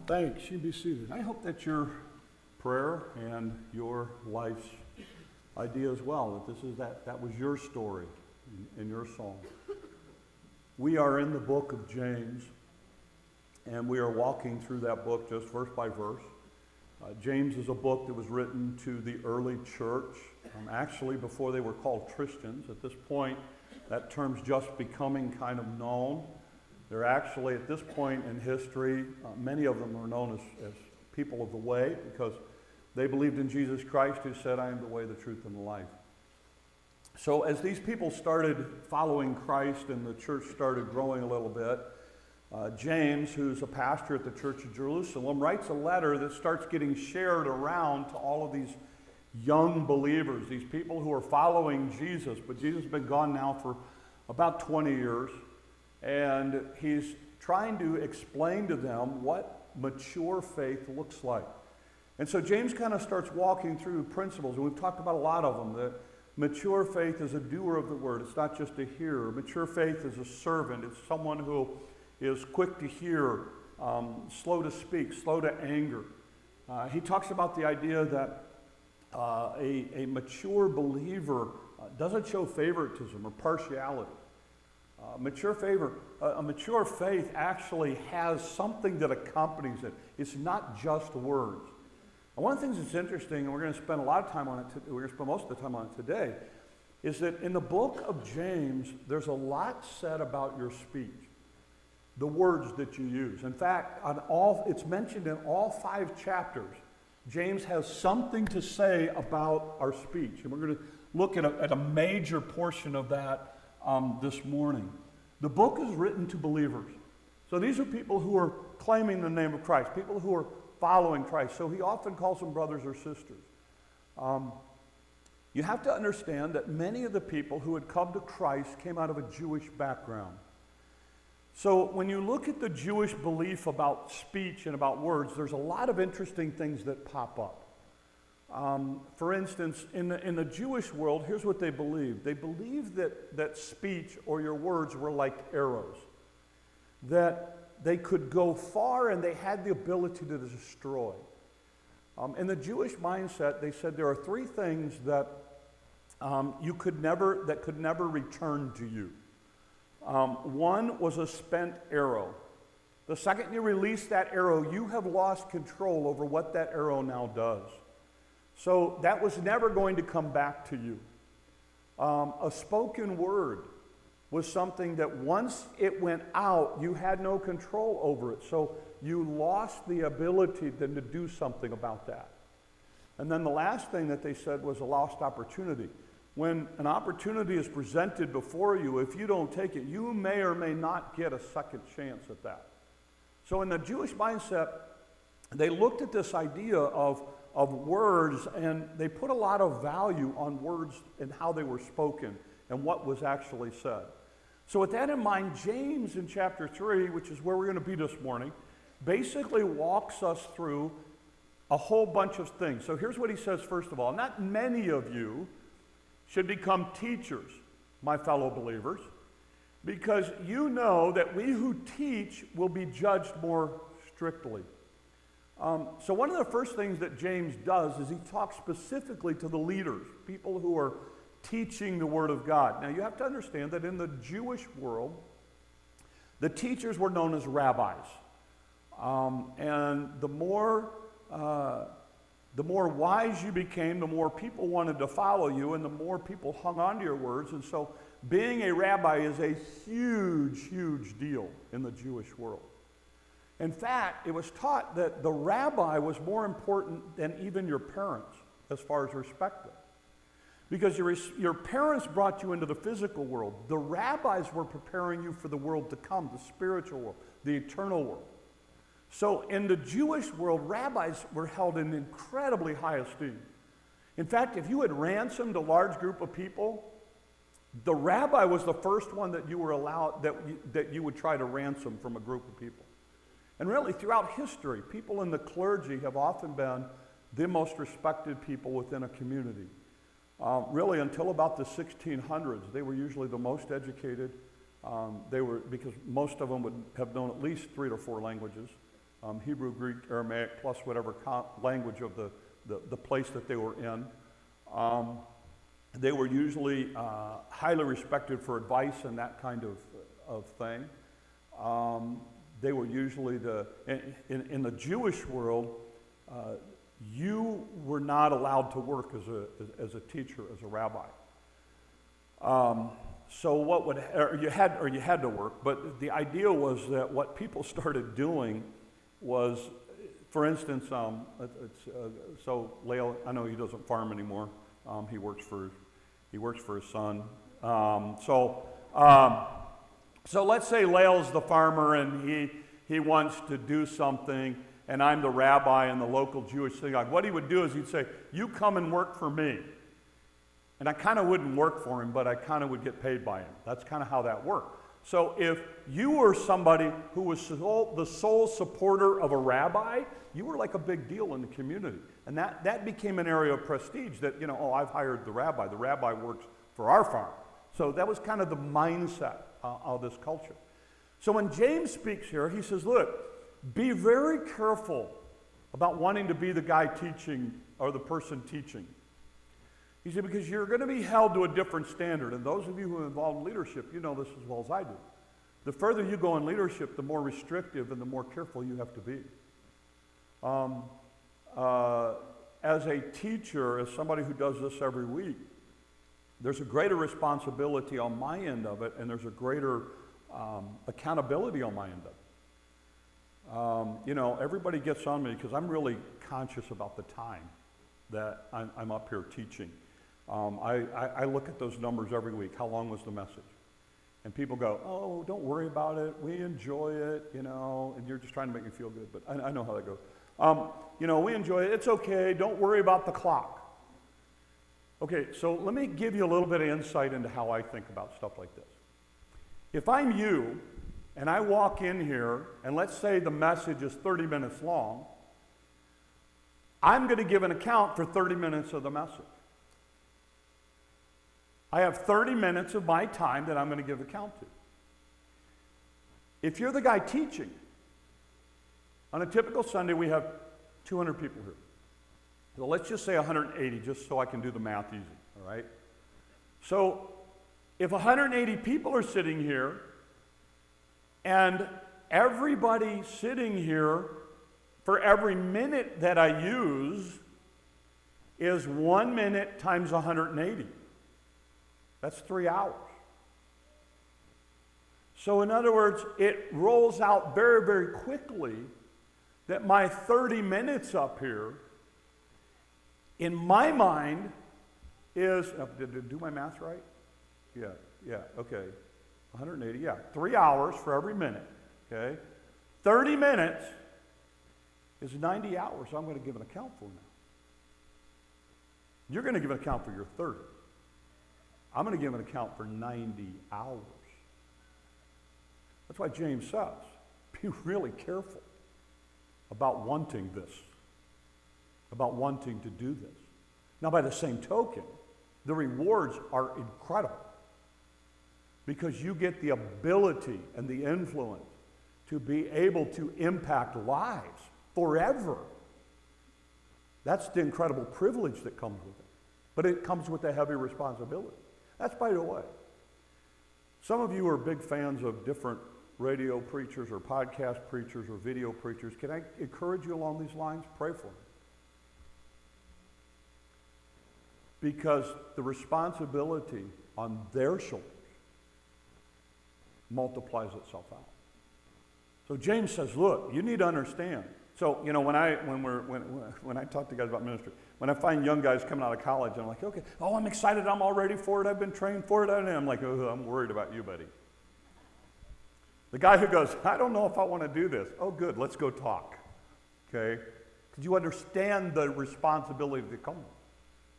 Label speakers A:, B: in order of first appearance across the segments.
A: Thanks. You be seated. I hope that your prayer and your life's idea as well, that was your story and your song. We are in the book of James, and we are walking through that book just verse by verse. James is a book that was written to the early church, actually before they were called Christians. At this point, that term's just becoming kind of known. They're actually, at this point in history, many of them are known as people of the way because they believed in Jesus Christ who said, I am the way, the truth, and the life. So as these people started following Christ and the church started growing a little bit, James, who's a pastor at the Church of Jerusalem, writes a letter that starts getting shared around to all of these young believers, these people who are following Jesus. But Jesus has been gone now for about 20 years. And he's trying to explain to them what mature faith looks like. And so James kind of starts walking through principles, and we've talked about a lot of them. That mature faith is a doer of the word. It's not just a hearer. Mature faith is a servant. It's someone who is quick to hear, slow to speak, slow to anger. He talks about the idea that a mature believer doesn't show favoritism or partiality. A mature faith actually has something that accompanies it. It's not just words. And one of the things that's interesting, and we're going to spend a lot of time on it, we're going to spend most of the time on it today, is that in the book of James, there's a lot said about your speech, the words that you use. In fact, it's mentioned in all 5 chapters. James has something to say about our speech, and we're going to look at a major portion of that this morning. The book is written to believers. So these are people who are claiming the name of Christ, people who are following Christ. So he often calls them brothers or sisters. You have to understand that many of the people who had come to Christ came out of a Jewish background. So when you look at the Jewish belief about speech and about words, there's a lot of interesting things that pop up. For instance, in the Jewish world, here's what they believed. They believed that speech or your words were like arrows, that they could go far and they had the ability to destroy. In the Jewish mindset, they said there are 3 things that could never return to you. One was a spent arrow. The second you release that arrow, you have lost control over what that arrow now does. So that was never going to come back to you. A spoken word was something that once it went out, you had no control over it. So you lost the ability then to do something about that. And then the last thing that they said was a lost opportunity. When an opportunity is presented before you, if you don't take it, you may or may not get a second chance at that. So in the Jewish mindset, they looked at this idea of words, and they put a lot of value on words and how they were spoken and what was actually said. So with that in mind, James in chapter 3, which is where we're going to be this morning, basically walks us through a whole bunch of things. So here's what he says first of all. Not many of you should become teachers, my fellow believers, because you know that we who teach will be judged more strictly. So one of the first things that James does is he talks specifically to the leaders, people who are teaching the Word of God. Now you have to understand that in the Jewish world, the teachers were known as rabbis. And the more wise you became, the more people wanted to follow you, and the more people hung on to your words. And so being a rabbi is a huge, huge deal in the Jewish world. In fact, it was taught that the rabbi was more important than even your parents as far as respect goes. Because your parents brought you into the physical world. The rabbis were preparing you for the world to come, the spiritual world, the eternal world. So in the Jewish world, rabbis were held in incredibly high esteem. In fact, if you had ransomed a large group of people, the rabbi was the first one that you were allowed, that you would try to ransom from a group of people. And really, throughout history, people in the clergy have often been the most respected people within a community. Really, until about the 1600s, they were usually the most educated. Because most of them would have known at least 3 or 4 languages. Hebrew, Greek, Aramaic, plus whatever language of the place that they were in. They were usually highly respected for advice and that kind of thing. They were usually in the Jewish world, you were not allowed to work as a teacher, as a rabbi. So you had to work, but the idea was that what people started doing was, for instance, so Lael, I know he doesn't farm anymore. He works for his son. So let's say Lael's the farmer and he wants to do something, and I'm the rabbi in the local Jewish synagogue. What he would do is he'd say, "You come and work for me." And I kind of wouldn't work for him, but I kind of would get paid by him. That's kind of how that worked. So if you were somebody who was the sole supporter of a rabbi, you were like a big deal in the community. And that became an area of prestige that, I've hired the rabbi. The rabbi works for our farm. So that was kind of the mindset of this culture. So when James speaks here, he says, look, be very careful about wanting to be the guy teaching or the person teaching. He said, because you're going to be held to a different standard. And those of you who are involved in leadership, you know this as well as I do. The further you go in leadership, the more restrictive and the more careful you have to be. As a teacher, as somebody who does this every week, there's a greater responsibility on my end of it, and there's a greater accountability on my end of it. Everybody gets on me because I'm really conscious about the time that I'm up here teaching. I look at those numbers every week. How long was the message? And people go, oh, don't worry about it. We enjoy it, and you're just trying to make me feel good. But I know how that goes. We enjoy it. It's okay. Don't worry about the clock. Okay, so let me give you a little bit of insight into how I think about stuff like this. If I'm you, and I walk in here, and let's say the message is 30 minutes long, I'm going to give an account for 30 minutes of the message. I have 30 minutes of my time that I'm going to give account to. If you're the guy teaching, on a typical Sunday we have 200 people here. So let's just say 180, just so I can do the math easy, all right? So if 180 people are sitting here, and everybody sitting here, for every minute that I use is 1 minute times 180. That's 3 hours. So in other words, it rolls out very, very quickly that my 30 minutes up here, in my mind, is, did I do my math right? Yeah, okay. 180, 3 hours for every minute, okay? 30 minutes is 90 hours I'm going to give an account for now. You're going to give an account for your 30. I'm going to give an account for 90 hours. That's why James says, be really careful about wanting this, about wanting to do this. Now, by the same token, the rewards are incredible because you get the ability and the influence to be able to impact lives forever. That's the incredible privilege that comes with it. But it comes with a heavy responsibility. That's, by the way, some of you are big fans of different radio preachers or podcast preachers or video preachers. Can I encourage you along these lines? Pray for them. Because the responsibility on their shoulders multiplies itself out. So James says, look, you need to understand. So, when I talk to guys about ministry, when I find young guys coming out of college, I'm like, okay, I'm excited, I'm all ready for it, I've been trained for it, and I'm like, oh, I'm worried about you, buddy. The guy who goes, I don't know if I want to do this. Oh, good, let's go talk, okay? Because you understand the responsibility that comes.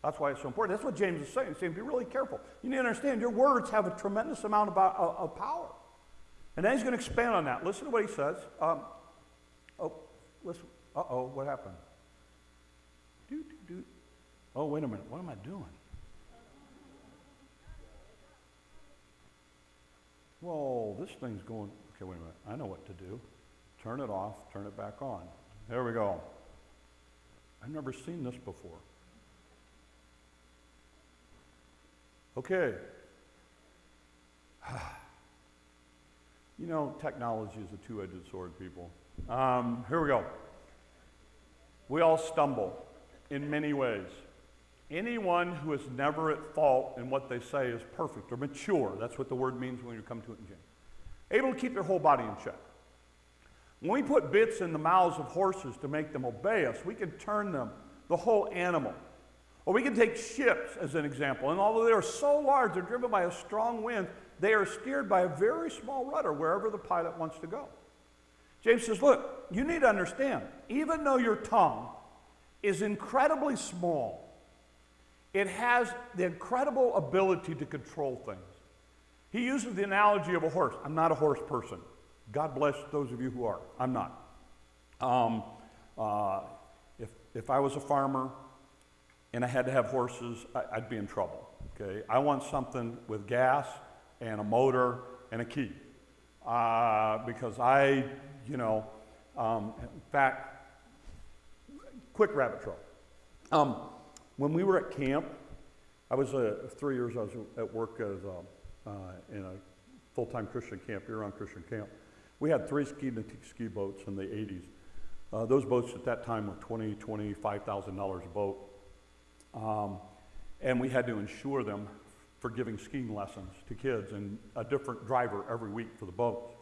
A: That's why it's so important. That's what James is saying. He's saying, be really careful. You need to understand your words have a tremendous amount of power. And then he's going to expand on that. Listen to what he says. Listen. What happened? Oh, wait a minute. What am I doing? Whoa, this thing's going. Okay, wait a minute. I know what to do. turn it off, turn it back on. There we go. I've never seen this before. Okay. You know, technology is a two-edged sword, people. Here we go. We all stumble in many ways. Anyone who is never at fault in what they say is perfect or mature. That's what the word means when you come to it in James. Able to keep their whole body in check. When we put bits in the mouths of horses to make them obey us, we can turn them, the whole animal. Or we can take ships as an example. And although they are so large, they're driven by a strong wind, they are steered by a very small rudder wherever the pilot wants to go. James says, look, you need to understand, even though your tongue is incredibly small, it has the incredible ability to control things. He uses the analogy of a horse. I'm not a horse person. God bless those of you who are. I'm not. If I was a farmer and I had to have horses, I'd be in trouble. Okay, I want something with gas and a motor and a key because in fact, quick rabbit trail. When we were at camp, I was 3 years. I was at work as in a full-time Christian camp, year-round Christian camp. We had 3 ski boats in the 80s. Those boats at that time were $25,000 a boat. And we had to insure them for giving skiing lessons to kids and a different driver every week for the boats.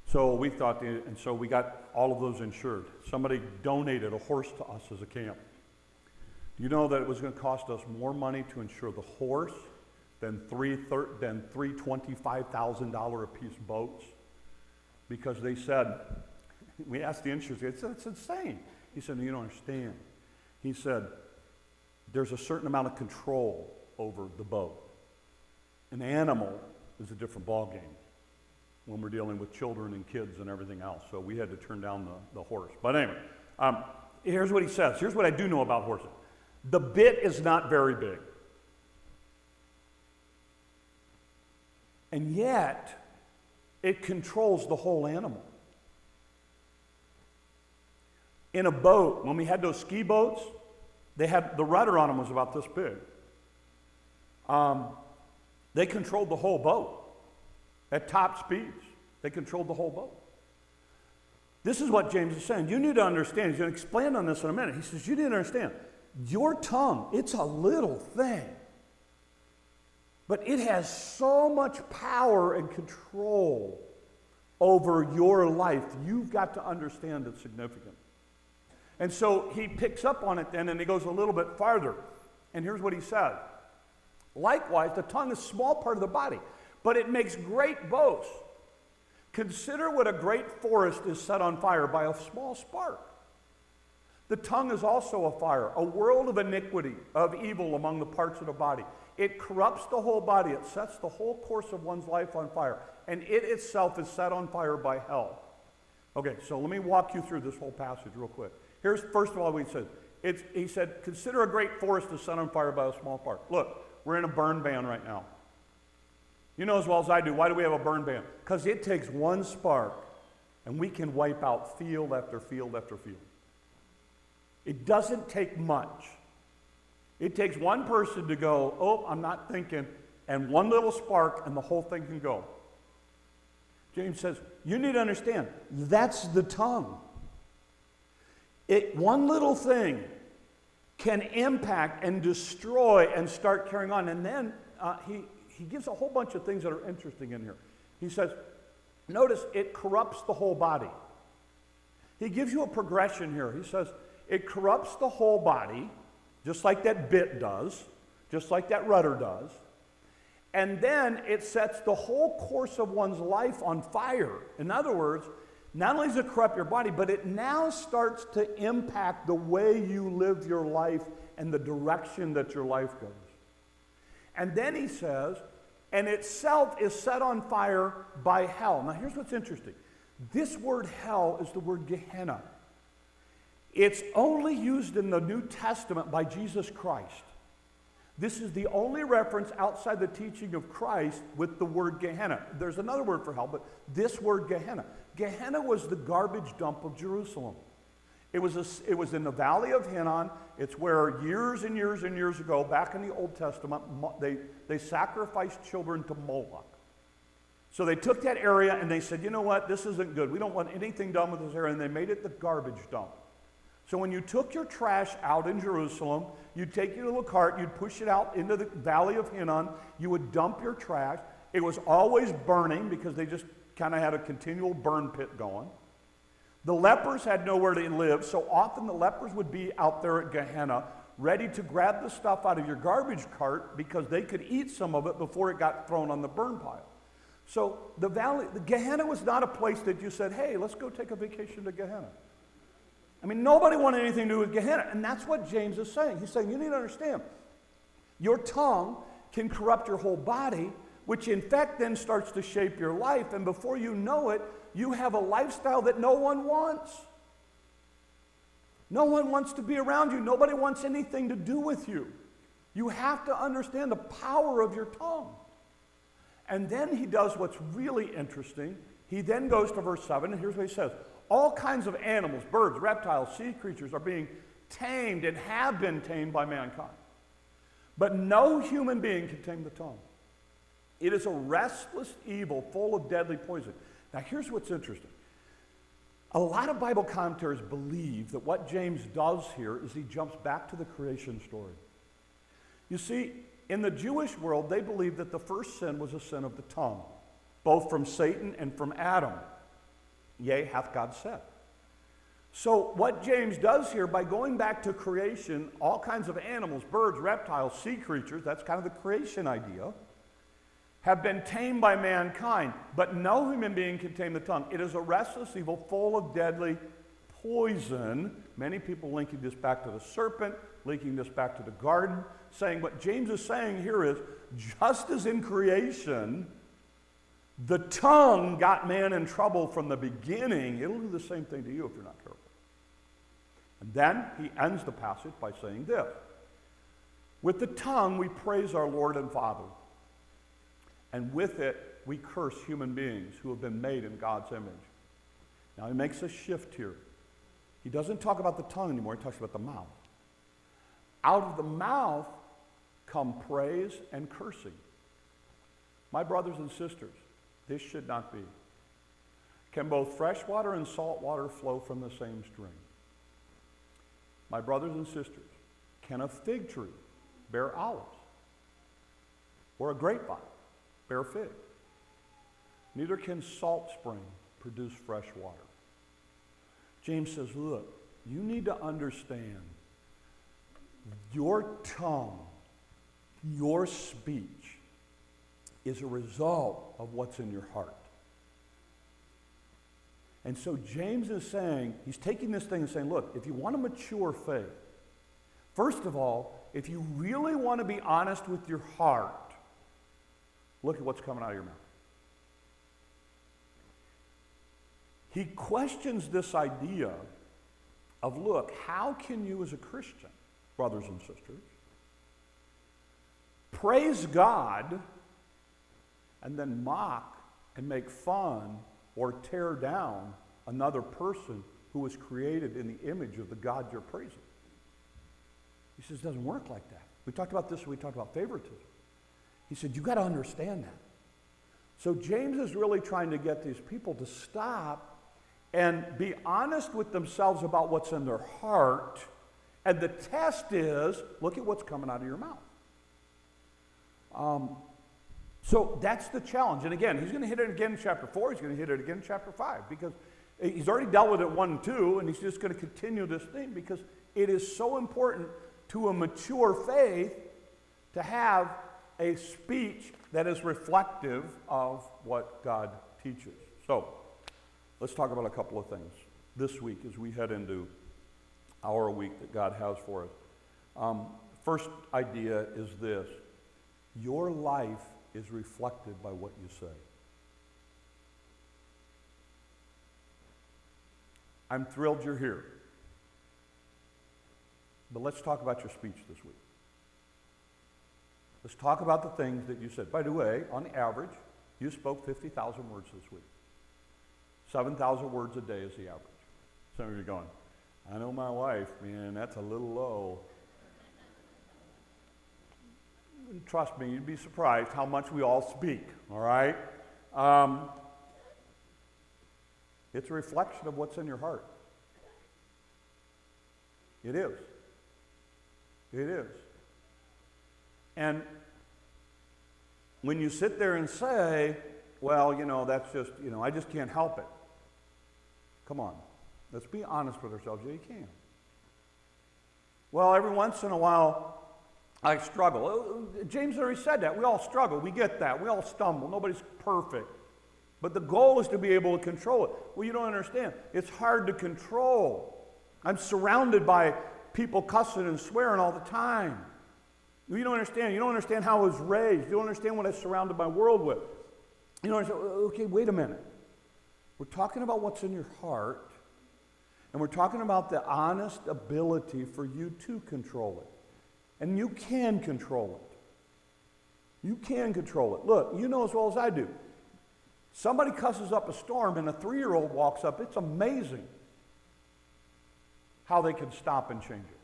A: So we thought, and so we got all of those insured. Somebody donated a horse to us as a camp. Do you know that it was going to cost us more money to insure the horse than three $25,000 a piece boats? Because they said, we asked the insurance, they said, it's insane. He said, no, you don't understand. He said, there's a certain amount of control over the boat. An animal is a different ballgame when we're dealing with children and kids and everything else. So we had to turn down the horse. But anyway, here's what he says. Here's what I do know about horses. The bit is not very big. And yet, it controls the whole animal. In a boat, when we had those ski boats, they had the rudder on them was about this big. They controlled the whole boat at top speeds. They controlled the whole boat. This is what James is saying. You need to understand. He's going to expand on this in a minute. He says, you need to understand. Your tongue, it's a little thing. But it has so much power and control over your life. You've got to understand its significance. And so he picks up on it then, and he goes a little bit farther. And here's what he says. Likewise, the tongue is a small part of the body, but it makes great boasts. Consider what a great forest is set on fire by a small spark. The tongue is also a fire, a world of iniquity, of evil among the parts of the body. It corrupts the whole body. It sets the whole course of one's life on fire. And it itself is set on fire by hell. Okay, so let me walk you through this whole passage real quick. Here's, first of all, what he said. He said, consider a great forest is set on fire by a small spark. Look, we're in a burn ban right now. You know as well as I do, why do we have a burn ban? Because it takes one spark, and we can wipe out field after field after field. It doesn't take much. It takes one person to go, oh, I'm not thinking, and one little spark, and the whole thing can go. James says, you need to understand, that's the tongue. One little thing can impact and destroy and start carrying on. And then he gives a whole bunch of things that are interesting in here. He says, notice it corrupts the whole body. He gives you a progression here. He says, it corrupts the whole body, just like that bit does, just like that rudder does. And then it sets the whole course of one's life on fire. In other words, not only does it corrupt your body, but it now starts to impact the way you live your life and the direction that your life goes. And then he says, and itself is set on fire by hell. Now here's what's interesting. This word hell is the word Gehenna. It's only used in the New Testament by Jesus Christ. This is the only reference outside the teaching of Christ with the word Gehenna. There's another word for hell, but this word Gehenna. Gehenna was the garbage dump of Jerusalem. It was in the valley of Hinnom. It's where years and years and years ago, back in the Old Testament, they sacrificed children to Moloch. So they took that area and they said, you know what, this isn't good. We don't want anything done with this area, and they made it the garbage dump. So when you took your trash out in Jerusalem, you'd take your little cart, you'd push it out into the valley of Hinnom, you would dump your trash. It was always burning because they just kind of had a continual burn pit going. The lepers had nowhere to live, so often the lepers would be out there at Gehenna, ready to grab the stuff out of your garbage cart because they could eat some of it before it got thrown on the burn pile. So the Gehenna was not a place that you said, hey, let's go take a vacation to Gehenna. I mean, nobody wanted anything to do with Gehenna, and that's what James is saying. He's saying, you need to understand, your tongue can corrupt your whole body, which in fact then starts to shape your life, and before you know it, you have a lifestyle that no one wants. No one wants to be around you. Nobody wants anything to do with you. You have to understand the power of your tongue. And then he does what's really interesting. He then goes to verse 7, and here's what he says. All kinds of animals, birds, reptiles, sea creatures are being tamed and have been tamed by mankind. But no human being can tame the tongue. It is a restless evil full of deadly poison. Now here's what's interesting. A lot of Bible commentators believe that what James does here is he jumps back to the creation story. You see, in the Jewish world, they believed that the first sin was a sin of the tongue, both from Satan and from Adam. Yea, hath God said. So what James does here, by going back to creation, all kinds of animals, birds, reptiles, sea creatures, that's kind of the creation idea, have been tamed by mankind, but no human being can tame the tongue. It is a restless evil full of deadly poison. Many people linking this back to the serpent, linking this back to the garden, saying what James is saying here is, just as in creation, the tongue got man in trouble from the beginning, it'll do the same thing to you if you're not careful. And then he ends the passage by saying this. With the tongue we praise our Lord and Father, and with it we curse human beings who have been made in God's image. Now he makes a shift here. He doesn't talk about the tongue anymore, he talks about the mouth. Out of the mouth come praise and cursing. My brothers and sisters, this should not be. Can both fresh water and salt water flow from the same stream? My brothers and sisters, can a fig tree bear olives? Or a grapevine bear figs? Neither can salt spring produce fresh water. James says, look, you need to understand your tongue, your speech, is a result of what's in your heart. And so James is saying, he's taking this thing and saying, look, if you want to mature faith, first of all, if you really want to be honest with your heart, look at what's coming out of your mouth. He questions this idea of, look, how can you as a Christian, brothers and sisters, praise God and then mock and make fun or tear down another person who was created in the image of the God you're praising? He says it doesn't work like that. We talked about this when we talked about favoritism. He said, you've got to understand that. So James is really trying to get these people to stop and be honest with themselves about what's in their heart. And the test is, look at what's coming out of your mouth. So that's the challenge. And again, he's going to hit it again in chapter 4. He's going to hit it again in chapter 5. Because he's already dealt with it 1 and 2. And he's just going to continue this thing. Because it is so important to a mature faith to have a speech that is reflective of what God teaches. So let's talk about a couple of things this week as we head into our week that God has for us. First idea is this. Your life is reflected by what you say. I'm thrilled you're here. But let's talk about your speech this week. Let's talk about the things that you said. By the way, on the average, you spoke 50,000 words this week. 7,000 words a day is the average. Some of you are going, I know my wife, man, that's a little low. And trust me, you'd be surprised how much we all speak, all right? It's a reflection of what's in your heart. It is. It is. And when you sit there and say, well, that's just, I just can't help it. Come on. Let's be honest with ourselves. Yeah, you can. Well, every once in a while, I struggle. James already said that. We all struggle. We get that. We all stumble. Nobody's perfect. But the goal is to be able to control it. Well, you don't understand. It's hard to control. I'm surrounded by people cussing and swearing all the time. You don't understand. You don't understand how I was raised. You don't understand what I surrounded my world with. You don't understand. Okay, wait a minute. We're talking about what's in your heart, and we're talking about the honest ability for you to control it. And you can control it. You can control it. Look, you know as well as I do. Somebody cusses up a storm and a 3-year-old walks up. It's amazing how they can stop and change it.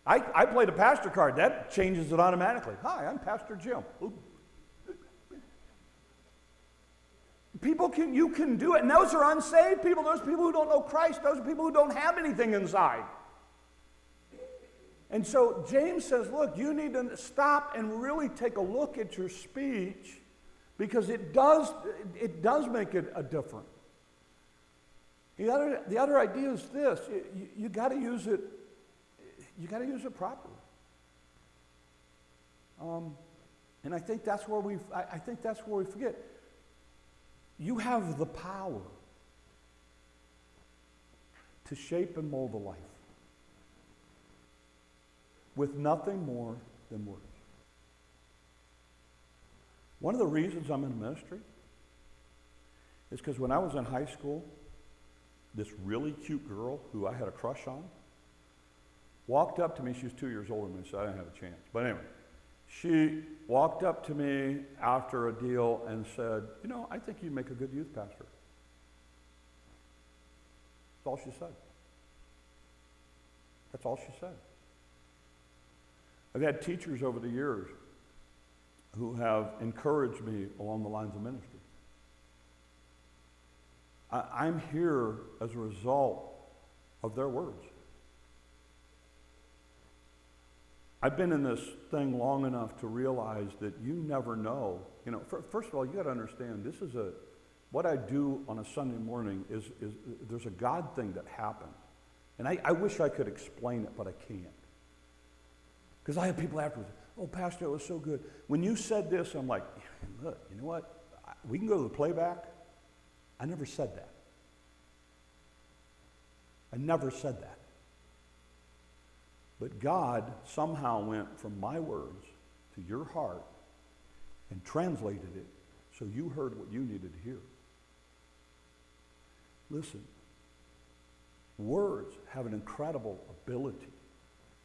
A: I played a pastor card. That changes it automatically. Hi, I'm Pastor Jim. Ooh. You can do it. And those are unsaved people. Those people who don't know Christ. Those are people who don't have anything inside. And so James says, look, you need to stop and really take a look at your speech, because it does make it a difference. The other idea is this: you got to use it. You got to use it properly. And I think that's where we forget. You have the power to shape and mold a life with nothing more than words. One of the reasons I'm in ministry is because when I was in high school, this really cute girl who I had a crush on walked up to me. She was 2 years older than me, so I didn't have a chance. But anyway, she walked up to me after a deal and said, I think you'd make a good youth pastor. That's all she said. That's all she said. I've had teachers over the years who have encouraged me along the lines of ministry. I'm here as a result of their words. I've been in this thing long enough to realize that you never know. First of all, you got to understand, what I do on a Sunday morning is there's a God thing that happened. And I wish I could explain it, but I can't. Because I have people afterwards, oh, Pastor, it was so good. When you said this, I'm like, look, you know what? We can go to the playback. I never said that. I never said that. But God somehow went from my words to your heart and translated it so you heard what you needed to hear. Listen, words have an incredible ability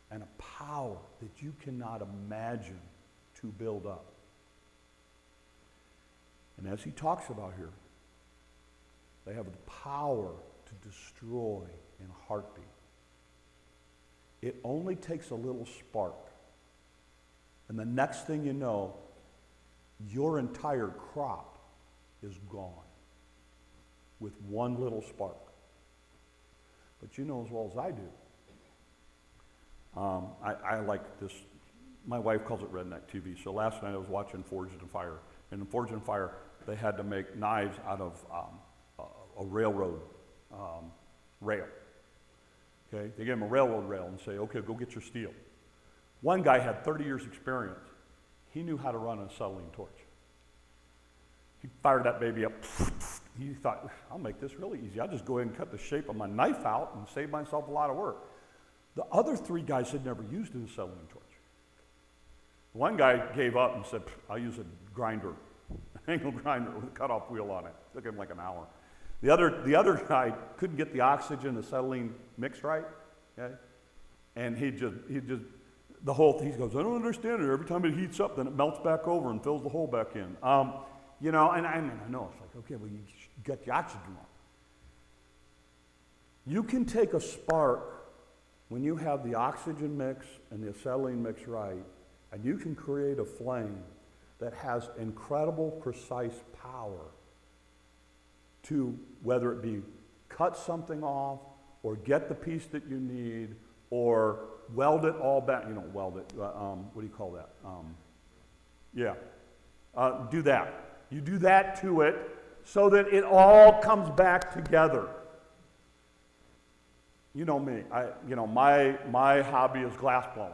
A: and a power that you cannot imagine to build up. And as he talks about here, they have the power to destroy in a heartbeat. It only takes a little spark, and the next thing you know, your entire crop is gone with one little spark. But you know as well as I do, I like this. My wife calls it redneck TV. So last night I was watching Forged in Fire. And in Forged in Fire, they had to make knives out of a railroad rail. Okay, they gave him a railroad rail and say, okay, go get your steel. One guy had 30 years experience. He knew how to run an acetylene torch. He fired that baby up. He thought, I'll make this really easy. I'll just go ahead and cut the shape of my knife out and save myself a lot of work. The other three guys had never used an acetylene torch. One guy gave up and said, I'll use a grinder, an angle grinder with a cutoff wheel on it. It took him like an hour. The other guy couldn't get the oxygen, acetylene mixed right, okay? And he just the whole thing, he goes, I don't understand it. Every time it heats up, then it melts back over and fills the hole back in. You know, and I know, it's like, okay, well, you got the oxygen on. You can take a spark when you have the oxygen mix and the acetylene mix right, and you can create a flame that has incredible precise power to, whether it be cut something off or get the piece that you need or weld it all back, weld it, what do you call that? Do that. You do that to it so that it all comes back together. You know me, my hobby is glass blowing.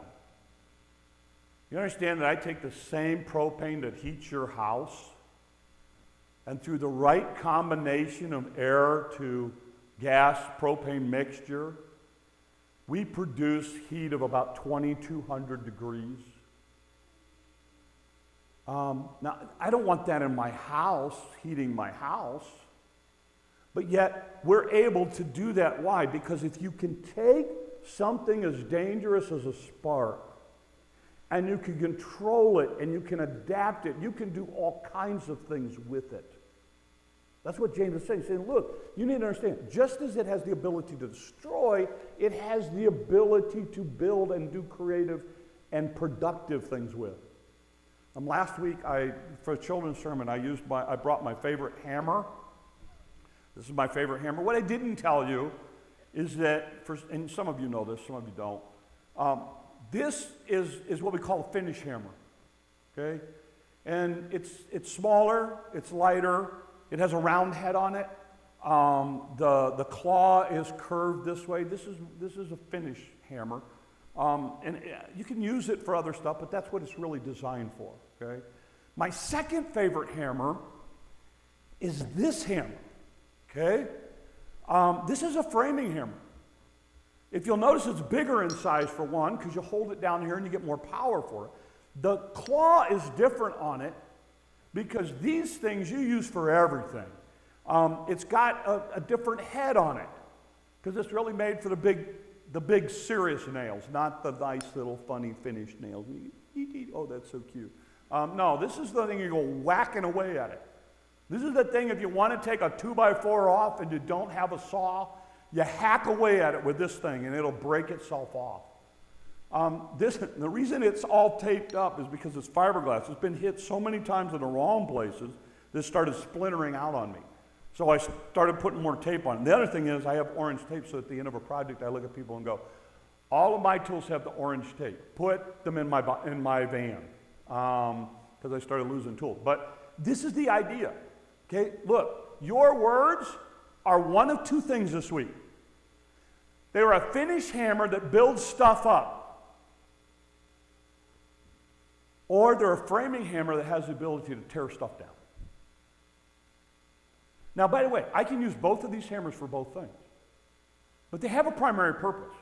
A: You understand that I take the same propane that heats your house, and through the right combination of air to gas propane mixture, we produce heat of about 2,200 degrees. Now, I don't want that in my house, heating my house, but yet we're able to do that. Why? Because if you can take something as dangerous as a spark, and you can control it, and you can adapt it, you can do all kinds of things with it. That's what James is saying. He's saying, look, you need to understand, just as it has the ability to destroy, it has the ability to build and do creative and productive things with. Last week, for a children's sermon, I brought my favorite hammer. This is my favorite hammer. What I didn't tell you is that, and some of you know this, some of you don't, this is what we call a finish hammer, okay? And it's smaller, it's lighter, it has a round head on it. The claw is curved this way. This is a finish hammer. And you can use it for other stuff, but that's what it's really designed for, okay? My second favorite hammer is this hammer, okay? This is a framing hammer. If you'll notice, it's bigger in size for one, because you hold it down here and you get more power for it. The claw is different on it, because these things you use for everything. It's got a different head on it, because it's really made for the big serious nails, not the nice little funny finished nails. Oh, that's so cute. No, this is the thing you go whacking away at it. This is the thing, if you want to take a 2x4 off and you don't have a saw, you hack away at it with this thing and it'll break itself off. The reason it's all taped up is because it's fiberglass. It's been hit so many times in the wrong places that it started splintering out on me. So I started putting more tape on it. The other thing is I have orange tape, so at the end of a project I look at people and go, all of my tools have the orange tape. Put them in my van, because I started losing tools. But this is the idea, okay? Look, your words are one of two things this week. They are a finish hammer that builds stuff up, or they're a framing hammer that has the ability to tear stuff down. Now, by the way, I can use both of these hammers for both things, but they have a primary purpose.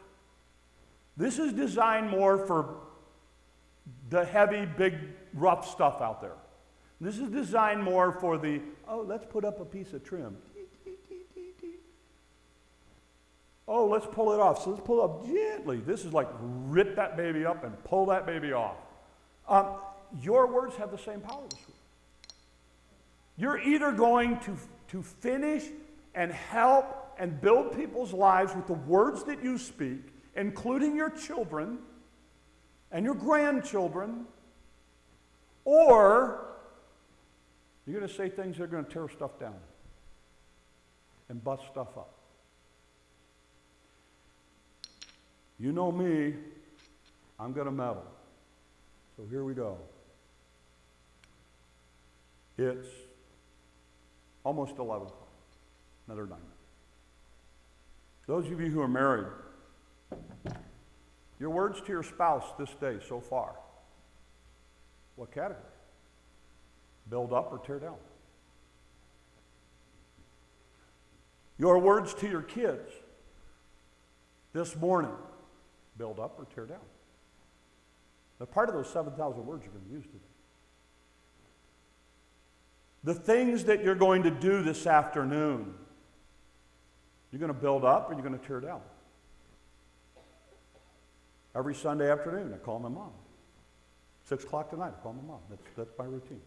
A: This is designed more for the heavy, big, rough stuff out there. This is designed more for let's put up a piece of trim. Oh, let's pull it off. So let's pull it up gently. This is like rip that baby up and pull that baby off. Your words have the same power this week. You're either going to finish and help and build people's lives with the words that you speak, including your children and your grandchildren, or you're going to say things that are going to tear stuff down and bust stuff up. You know me, I'm going to meddle. So here we go. It's almost 11 o'clock, another 9 minutes. Those of you who are married, your words to your spouse this day so far, what category? Build up or tear down? Your words to your kids this morning, build up or tear down? Now, part of those 7,000 words you're going to use today. The things that you're going to do this afternoon, you're going to build up or you're going to tear down? Every Sunday afternoon, I call my mom. 6 o'clock tonight, I call my mom. That's my routine.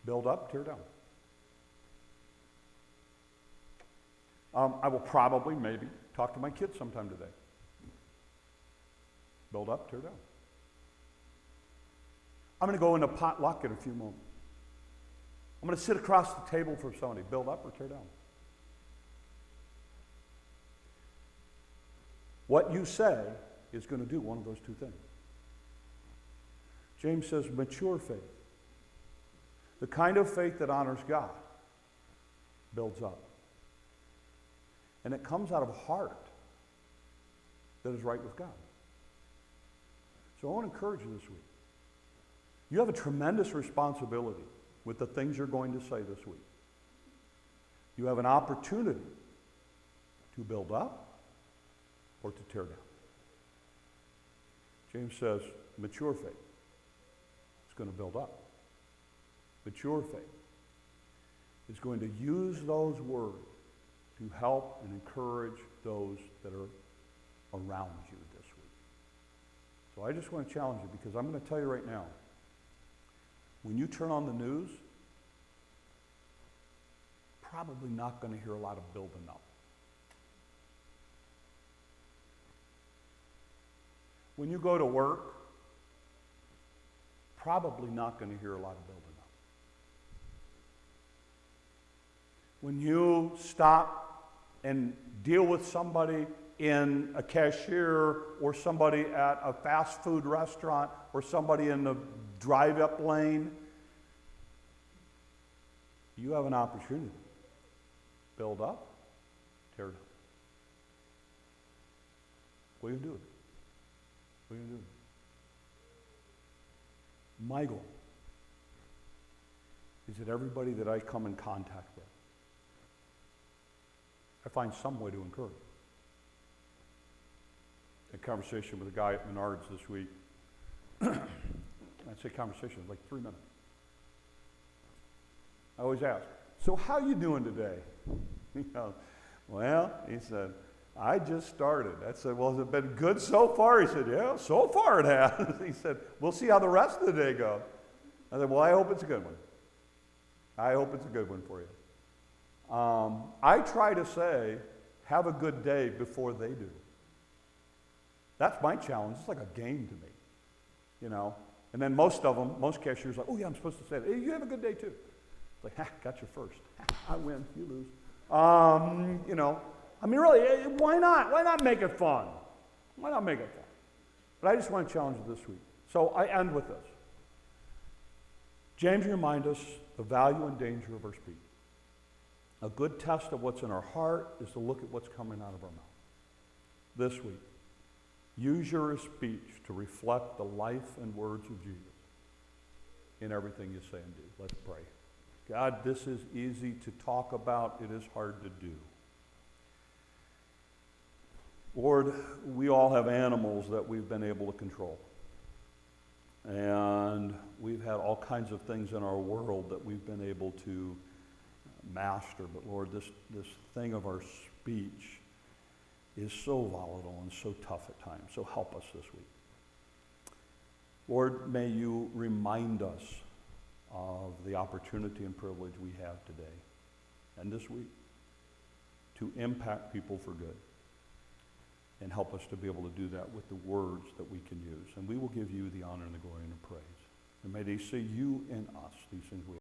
A: Build up, tear down. I will probably, maybe, talk to my kids sometime today. Build up, tear down. I'm going to go into potluck in a few moments. I'm going to sit across the table from somebody. Build up or tear down. What you say is going to do one of those two things. James says, mature faith. The kind of faith that honors God builds up. And it comes out of a heart that is right with God. So I want to encourage you this week. You have a tremendous responsibility with the things you're going to say this week. You have an opportunity to build up or to tear down. James says, mature faith is going to build up. Mature faith is going to use those words to help and encourage those that are around you this week. So I just want to challenge you, because I'm going to tell you right now, when you turn on the news, probably not going to hear a lot of building up. When you go to work, probably not going to hear a lot of building up. When you stop and deal with somebody in a cashier or somebody at a fast food restaurant or somebody in the drive-up lane, you have an opportunity. Build up, tear down. What are you going to do with it? What are you going to do? My goal is that everybody that I come in contact with, I find some way to encourage. A conversation with a guy at Menards this week. I'd say conversation, like 3 minutes. I always ask, so how you doing today? He goes, well, he said, I just started. I said, well, has it been good so far? He said, yeah, so far it has. He said, we'll see how the rest of the day goes. I said, well, I hope it's a good one. I hope it's a good one for you. I try to say, have a good day before they do. That's my challenge. It's like a game to me, you know. And then most cashiers are like, oh yeah, I'm supposed to say that. Hey, you have a good day too. It's like, ha, got you first. I win, you lose. You know, I mean, really, why not? Why not make it fun? Why not make it fun? But I just want to challenge you this week. So I end with this. James reminds us the value and danger of our speech. A good test of what's in our heart is to look at what's coming out of our mouth. This week, use your speech to reflect the life and words of Jesus in everything you say and do. Let's pray. God, this is easy to talk about. It is hard to do. Lord, we all have animals that we've been able to control. And we've had all kinds of things in our world that we've been able to master. But Lord, this thing of our speech is so volatile and so tough at times. So help us this week. Lord, may you remind us of the opportunity and privilege we have today and this week to impact people for good. And help us to be able to do that with the words that we can use. And we will give you the honor and the glory and the praise. And may they see you in us, these things we